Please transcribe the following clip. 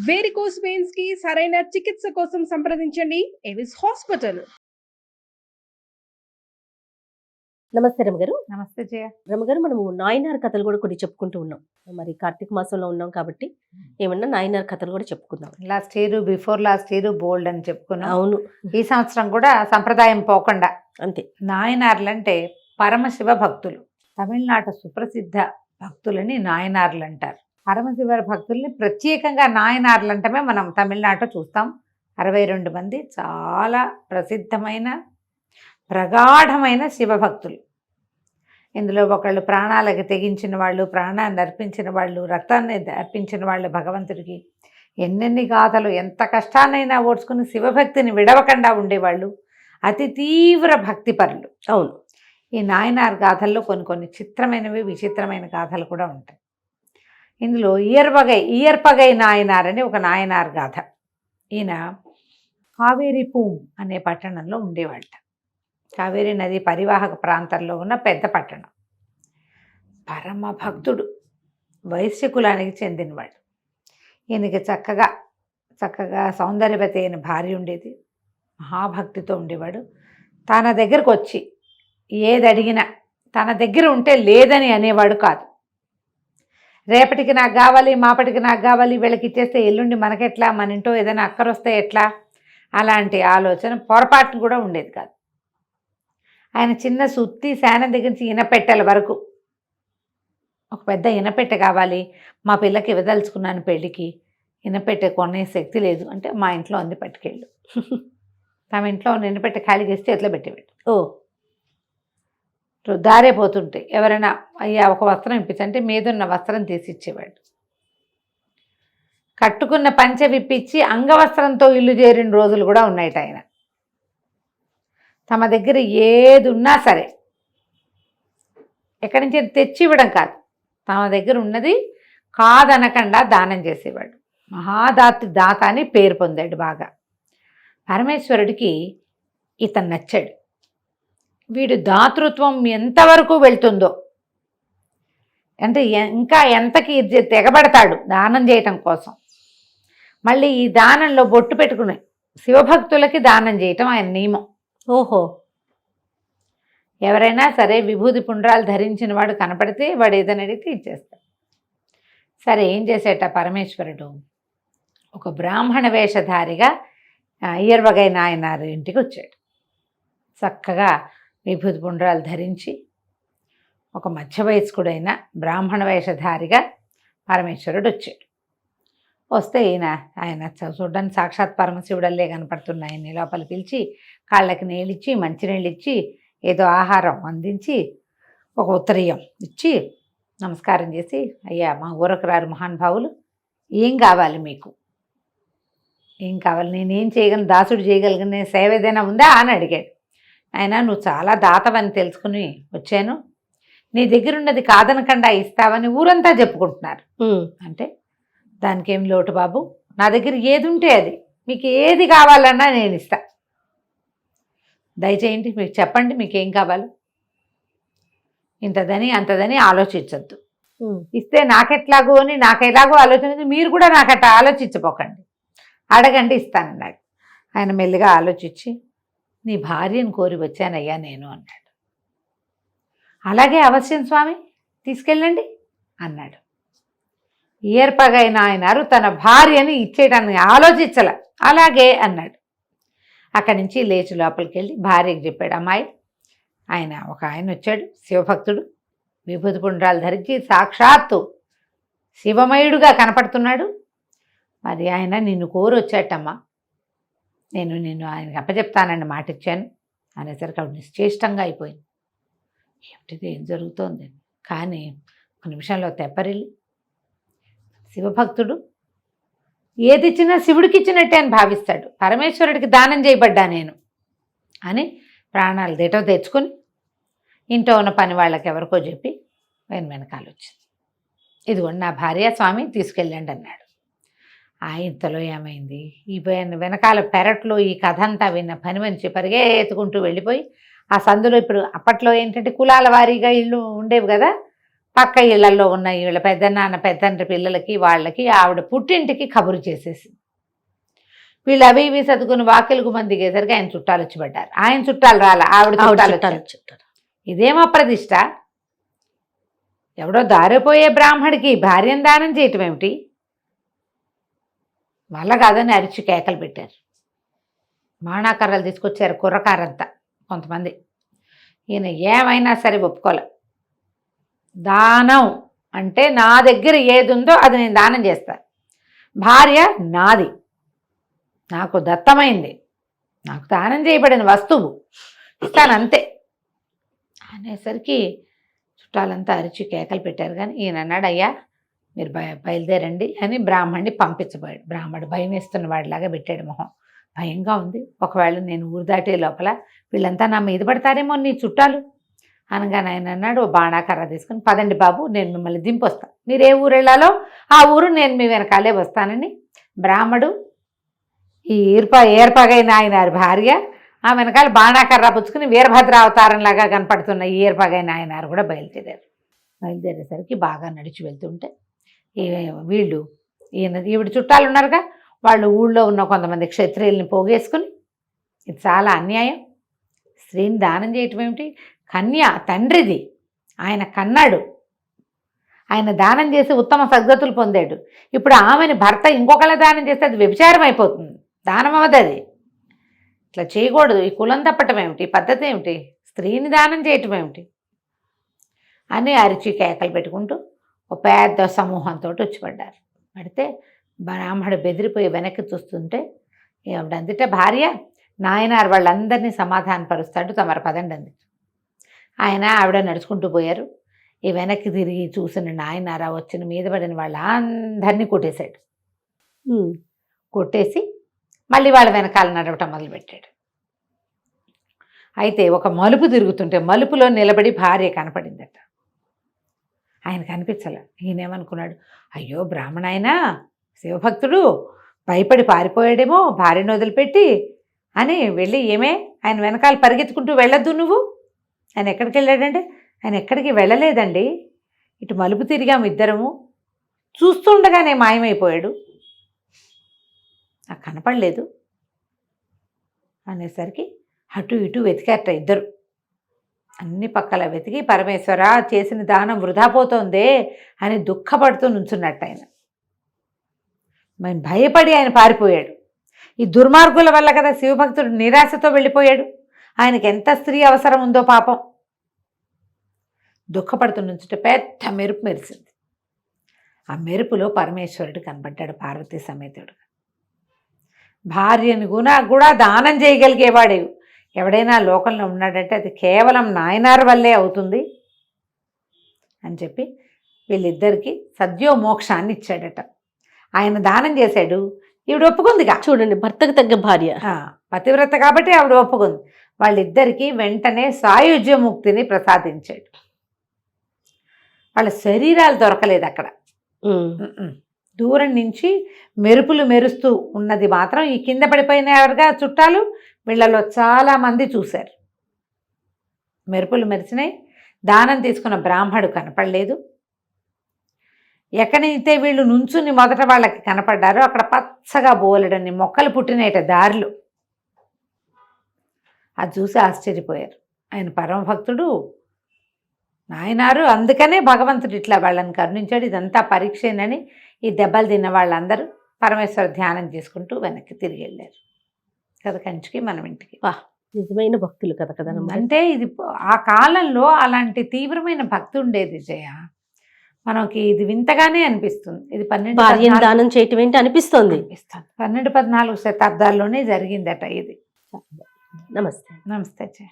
Varicose veins కి సరైన చికిత్స కోసం సంప్రదించండి ఎవిస్ హాస్పిటల్. నమస్తే రమగారు. నమస్తే జయ. రమగారు, మనము నాయనార్ కథలు కూడా కొన్ని చెప్పుకుంటూ ఉన్నాం. మరి కార్తీక మాసంలో ఉన్నాం కాబట్టి ఏమన్నా నాయనార్ కథలు కూడా చెప్పుకుందాం. Last year, before last year bold అని చెప్పుకున్నాం. అవును, ఈ సంవత్సరం కూడా సంప్రదాయం పోకుండా అంతే. నాయనార్లు అంటే పరమశివ భక్తులు. తమిళనాడు సుప్రసిద్ధ భక్తులని నాయనార్లు అంటారు. పరమశివ భక్తుల్ని ప్రత్యేకంగా నాయనార్లు అంటమే మనం తమిళనాడులో చూస్తాం. 62 మంది చాలా ప్రసిద్ధమైన ప్రగాఢమైన శివభక్తులు. ఇందులో ఒకళ్ళు ప్రాణాలకు తెగించిన వాళ్ళు, ప్రాణాన్ని అర్పించిన వాళ్ళు, రక్తాన్ని అర్పించిన వాళ్ళు భగవంతుడికి. ఎన్నెన్ని గాథలు, ఎంత కష్టాన్నైనా ఓడ్చుకుని శివభక్తిని విడవకుండా ఉండేవాళ్ళు. అతి తీవ్ర భక్తిపరులు. అవును, ఈ నాయనార్ గాథల్లో కొన్ని చిత్రమైనవి, విచిత్రమైన గాథలు కూడా ఉంటాయి. ఇందులో ఇయర్పగై నాయనార్ అని ఒక నాయనార్ గాథ. ఈయన కావేరి పూమ్ అనే పట్టణంలో ఉండేవాళ్ళ. కావేరీ నది పరివాహక ప్రాంతంలో ఉన్న పెద్ద పట్టణం. పరమ భక్తుడు, వైశ్య కులానికి చెందినవాడు. ఈయనకి చక్కగా సౌందర్యవతి అయిన భార్య ఉండేది. మహాభక్తితో ఉండేవాడు. తన దగ్గరకు వచ్చి ఏది అడిగినా తన దగ్గర ఉంటే లేదని అనేవాడు కాదు. రేపటికి నాకు కావాలి, మాపటికి నాకు కావాలి, వీళ్ళకి ఇచ్చేస్తే ఎల్లుండి మనకెట్లా, మన ఇంటో ఏదైనా అక్కరొస్తే ఎట్లా, అలాంటి ఆలోచన పొరపాటును కూడా ఉండేది కాదు. ఆయన చిన్న సుత్తి శానం దగ్గర నుంచి ఇనపెట్టెల వరకు, ఒక పెద్ద ఇనపెట్టె కావాలి, మా పిల్లకి ఇవ్వదలుచుకున్నాను పెళ్ళికి, ఇనపెట్టె కొనే శక్తి లేదు అంటే మా ఇంట్లో ఉంది, పట్టుకెళ్ళు. తమ ఇంట్లో ఉన్న ఇనపెట్టె ఖాళీ చేస్తే ఎట్లా పెట్టేవాడు. దారే పోతుంటే ఎవరైనా అయ్యా ఒక వస్త్రం ఇప్పించంటే మీదున్న వస్త్రం తీసి ఇచ్చేవాడు. కట్టుకున్న పంచె విప్పించి అంగవస్త్రంతో ఇల్లు చేరిన రోజులు కూడా ఉన్నాయట. ఆయన తమ దగ్గర ఏది ఉన్నా సరే ఎక్కడి నుంచి తెచ్చి ఇవ్వడం కాదు, తమ దగ్గర ఉన్నది కాదనకుండా దానం చేసేవాడు. దాత అని పేరు పొందాడు బాగా. పరమేశ్వరుడికి ఇతను నచ్చాడు. వీడు దాతృత్వం ఎంతవరకు వెళ్తుందో, అంటే ఇంకా ఎంతకి తెగబడతాడు దానం చేయటం కోసం. మళ్ళీ ఈ దానంలో బొట్టు పెట్టుకుని శివభక్తులకి దానం చేయటం ఆయన నియమం. ఓహో, ఎవరైనా సరే విభూతి పుండ్రాలు ధరించిన వాడు కనపడితే వాడు ఏదైనా అడిగితే ఇచ్చేస్తాడు. సరే, ఏం చేసేట పరమేశ్వరుడు ఒక బ్రాహ్మణ వేషధారిగా ఇయర్వగై నాయనారు ఇంటికి వచ్చాడు. చక్కగా విభూతి పుండ్రాలు ధరించి ఒక మధ్య వయస్కుడైన బ్రాహ్మణ వేషధారిగా పరమేశ్వరుడు వచ్చాడు. వస్తే ఆయన చూడడానికి సాక్షాత్ పరమశివుడల్లే కనపడుతున్న ఆయన్ని లోపల పిలిచి కాళ్ళకి నీళ్ళిచ్చి, మంచినీళ్ళు ఇచ్చి, ఏదో ఆహారం అందించి, ఒక ఉత్తరీయం ఇచ్చి నమస్కారం చేసి, అయ్యా మా ఊరకు రారు మహానుభావులు, ఏం కావాలి మీకు, ఏం కావాలి, నేనేం చేయగలను, దాసుడు చేయగలిగిన సేవ ఏదైనా ఉందా అని అడిగాడు. ఆయన, నువ్వు చాలా దాతవని తెలుసుకుని వచ్చాను, నీ దగ్గర ఉన్నది కాదనకుండా ఇస్తావని ఊరంతా చెప్పుకుంటున్నారు. అంటే దానికి ఏం లోటు బాబు, నా దగ్గర ఏది ఉంటే అది, మీకు ఏది కావాలన్నా నేను ఇస్తా, దయచేయండి, మీకు చెప్పండి మీకేం కావాలి, ఇంతదని అంతదని ఆలోచించద్దు, ఇస్తే నాకెట్లాగో అని నాకెలాగో ఆలోచన, మీరు కూడా నాకట్ట ఆలోచించపోకండి, అడగండి ఇస్తానన్నాడు. ఆయన మెల్లిగా ఆలోచించి, నీ భార్యను కోరి వచ్చానయ్యా నేను అన్నాడు. అలాగే అవశ్యం స్వామి, తీసుకెళ్ళండి అన్నాడు. ఇయర్పగై నాయనారు తన భార్యని ఇచ్చేయడానికి ఆలోచించల, అలాగే అన్నాడు. అక్కడి నుంచి లేచి లోపలికి వెళ్ళి భార్యకి చెప్పాడు. అమ్మాయి, ఒక ఆయన వచ్చాడు, శివభక్తుడు, విభూతి పుండ్రాలు ధరించి సాక్షాత్తు శివమయుడుగా కనపడుతున్నాడు. మరి ఆయన నిన్ను కోరి వచ్చాటమ్మా, నేను ఆయనకి అప్పచెప్తానని మాట ఇచ్చాను అనేసరికి ఆవిడ నిశ్చేష్టంగా అయిపోయింది. ఏమిటిది, ఏం జరుగుతోంది? కానీ ఒక నిమిషంలో తెప్పరిల్లి, శివభక్తుడు ఏది ఇచ్చినా శివుడికి ఇచ్చినట్టే అని భావిస్తాడు, పరమేశ్వరుడికి దానం చేయబడ్డా నేను అని ప్రాణాలు దేటో తెచ్చుకొని ఇంట్లో ఉన్న పని వాళ్ళకి ఎవరికో చెప్పి వెనకాల వచ్చింది. ఇదిగోండి నా భార్య, స్వామి తీసుకెళ్ళండి అన్నాడు. ఇంతలో ఏమైంది, ఈ వెనకాల పెరట్లో ఈ కథ అంతా విన్న పని మనిషి పరిగెత్తుకుంటూ వెళ్ళిపోయి ఆ సందులో, ఇప్పుడు అప్పట్లో ఏంటంటే కులాల వారీగా ఇళ్ళు ఉండేవి కదా, పక్క ఇళ్లలో ఉన్న వీళ్ళ పెద్దనాన్న పెద్దండ్రి పిల్లలకి వాళ్ళకి ఆవిడ పుట్టింటికి కబురు చేసేసి వీళ్ళు అవి ఇవి సర్దుకుని వాకిలకు మంది దిగేసరికి ఆయన చుట్టాలు వచ్చి పడ్డారు. ఆయన చుట్టాలు రాలా, ఆవిడ చుట్టాలు వచ్చారు. ఇదేమో ప్రతిష్ట. ఎవడో దారిపోయే బ్రాహ్మడికి భార్యను దానం చేయటం ఏమిటి? వాళ్ళ కాదని అరిచి కేకలు పెట్టారు. మాణాకర్రలు తీసుకొచ్చారు కుర్రకారంతా కొంతమంది. ఈయన ఏమైనా సరే ఒప్పుకోలే. దానం అంటే నా దగ్గర ఏది ఉందో అది నేను దానం చేస్తాను. భార్య నాది, నాకు దత్తమైంది, నాకు దానం చేయబడిన వస్తువు, ఇస్తానంతే అనేసరికి చుట్టాలంతా అరిచి కేకలు పెట్టారు. కానీ ఈయన అన్నాడు, అయ్యా మీరు బయలుదేరండి అని బ్రాహ్మణ్ణి పంపించబోయాడు. బ్రాహ్మణుడు భయం వేస్తున్న వాడిలాగా పెట్టాడు మొహం. భయంగా ఉంది, ఒకవేళ నేను ఊరు దాటే లోపల వీళ్ళంతా నా మీద పడతారేమో నీ చుట్టాలు అనగానే ఆయన అన్నాడు, ఓ బాణాకర్ర తీసుకుని పదండి బాబు, నేను మిమ్మల్ని దింపొస్తాను, మీరు ఏ ఊరు వెళ్ళాలో ఆ ఊరు నేను మీ వెనకాలే వస్తానని బ్రాహ్మడు ఈ ఏర్పగైన ఆయన భార్య ఆ వెనకాల బాణాకర్ర పుచ్చుకుని వీరభద్ర అవతారంలాగా కనపడుతున్న ఈ ఏర్పగైన ఆయన కూడా బయలుదేరేసరికి బాగా నడిచి వెళ్తుంటే వీళ్ళు ఈవిడ చుట్టాలు ఉన్నారుగా, వాళ్ళు ఊళ్ళో ఉన్న కొంతమంది క్షత్రియుల్ని పోగేసుకుని ఇది చాలా అన్యాయం, స్త్రీని దానం చేయటం ఏమిటి, కన్య తండ్రిది, ఆయన కన్నాడు, ఆయన దానం చేసి ఉత్తమ సద్గతులు పొందాడు, ఇప్పుడు ఆమెని భర్త ఇంకొకళ్ళ దానం చేస్తే అది వ్యభిచారం అయిపోతుంది, దానం అవ్వదు, అది ఇట్లా చేయకూడదు, ఈ కులం తప్పటం ఏమిటి, పద్ధతి ఏమిటి, స్త్రీని దానం చేయటం ఏమిటి అని అరిచి కేకలు పెట్టుకుంటూ ఒక పెద్ద సమూహంతో వచ్చి పడ్డారు. పడితే బ్రాహ్మడు బెదిరిపోయి వెనక్కి చూస్తుంటే ఆవిడందిట భార్య నాయనారు వాళ్ళందరినీ సమాధానపరుస్తాడు, తమరు పదండి అంది. ఆయన ఆవిడ నడుచుకుంటూ పోయారు. ఈ వెనక్కి తిరిగి చూసిన నాయనారా వచ్చిన మీద పడిన వాళ్ళందరినీ కొట్టేశాడు. కొట్టేసి మళ్ళీ వాళ్ళ వెనకాల నడవటం మొదలుపెట్టాడు. అయితే ఒక మలుపు తిరుగుతుంటే మలుపులో నిలబడి భార్య కనపడిందట. ఆయన కనిపించలే. ఈయనేమనుకున్నాడు, అయ్యో బ్రాహ్మణాయన శివభక్తుడు భయపడి పారిపోయాడేమో భార్యను వదిలిపెట్టి అని వెళ్ళి, ఏమే ఆయన వెనకాల పరిగెత్తుకుంటూ వెళ్ళొద్దు నువ్వు. ఆయన ఎక్కడికి వెళ్ళాడంటే, ఆయన ఎక్కడికి వెళ్ళలేదండి, ఇటు మలుపు తిరిగాము ఇద్దరము, చూస్తుండగానే మాయమైపోయాడు, నాకు కనపడలేదు అనేసరికి అటు ఇటు వెతికారట ఇద్దరు. అన్ని పక్కల వెతికి పరమేశ్వర చేసిన దానం వృధా పోతోందే అని దుఃఖపడుతూ నుంచున్నట్టు ఆయన. మరి భయపడి ఆయన పారిపోయాడు. ఈ దుర్మార్గుల వల్ల కదా శివభక్తుడు నిరాశతో వెళ్ళిపోయాడు. ఆయనకి ఎంత స్త్రీ అవసరం ఉందో పాపం. దుఃఖపడుతూ నుంచుంటే పెద్ద మెరుపు మెరిసింది. ఆ మెరుపులో పరమేశ్వరుడు కనబడ్డాడు పార్వతీ సమేతుడు. భార్యని కూడా దానం చేయగలిగేవాడే ఎవడైనా లోకంలో ఉన్నాడంటే అది కేవలం నాయనార్ వల్లే అవుతుంది అని చెప్పి వీళ్ళిద్దరికీ సద్యో మోక్షాన్ని ఇచ్చాడట. ఆయన దానం చేశాడు, ఈవిడ ఒప్పుకుందిగా. చూడండి, భర్తకు తగ్గ భార్య, పతివ్రత కాబట్టి ఆవిడ ఒప్పుకుంది. వాళ్ళిద్దరికీ వెంటనే సాయుజ్యముక్తిని ప్రసాదించాడు. వాళ్ళ శరీరాలు దొరకలేదు అక్కడ. దూరం నుంచి మెరుపులు మెరుస్తూ ఉన్నది మాత్రం ఈ కింద పడిపోయినగా చుట్టాలు వీళ్ళలో చాలామంది చూశారు. మెరుపులు మెరిసినాయి. దానం తీసుకున్న బ్రాహ్మడు కనపడలేదు. ఎక్కడైతే వీళ్ళు నుంచుని మొదట వాళ్ళకి కనపడ్డారో అక్కడ పచ్చగా బోలెడన్ని మొక్కలు పుట్టినట దారిలో. అది చూసి ఆశ్చర్యపోయారు. ఆయన పరమభక్తుడు నాయనారు, అందుకనే భగవంతుడు ఇట్లా వాళ్ళని కరుణించాడు, ఇదంతా పరీక్షేనని ఈ దెబ్బలు తిన్న వాళ్ళందరూ పరమేశ్వర ధ్యానం చేసుకుంటూ వెనక్కి తిరిగి వెళ్ళారు కదా కంచికి, మనం ఇంటికి. వా, నిజమైన భక్తులు కదా కదా. అంటే ఇది ఆ కాలంలో అలాంటి తీవ్రమైన భక్తి ఉండేది జయ. మనకి ఇది వింతగానే అనిపిస్తుంది. ఇది 12 దానం చేయటం ఏంటి అనిపిస్తుంది. 12-14 శతాబ్దాల్లోనే జరిగిందట ఇది. నమస్తే. నమస్తే జయ.